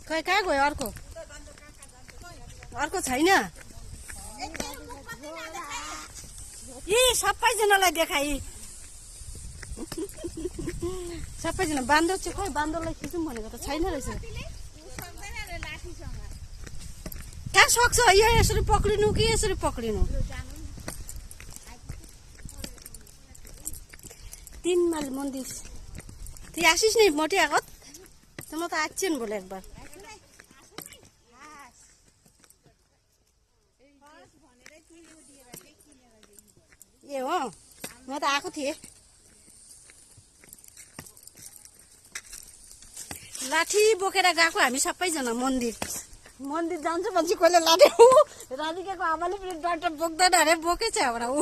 खै कहाँ गयो अर्को अर्को छैन यी सबैजनालाई देखाइ सबैजना बान्दर चाहिँ खै बान्दरलाई खिचौँ भनेको त छैन रहेछ कहाँ सक्छ यो यसरी पक्रिनु कि यसरी पक्रिनु 3 माइल मन्दिर ती आशिष नहीं मोटी आगत तुम तो आच्छे न बोले एक बार ये हो म त आएको थिए लाठी बोकेर गएको हामी सबैजना मन्दिर मन्दिर जान्छ भन्छ कसले लाठी राधिकाको आमाले पनि डाक्टर बोक्दैन अरे बोकेछ हाम्रो ऊ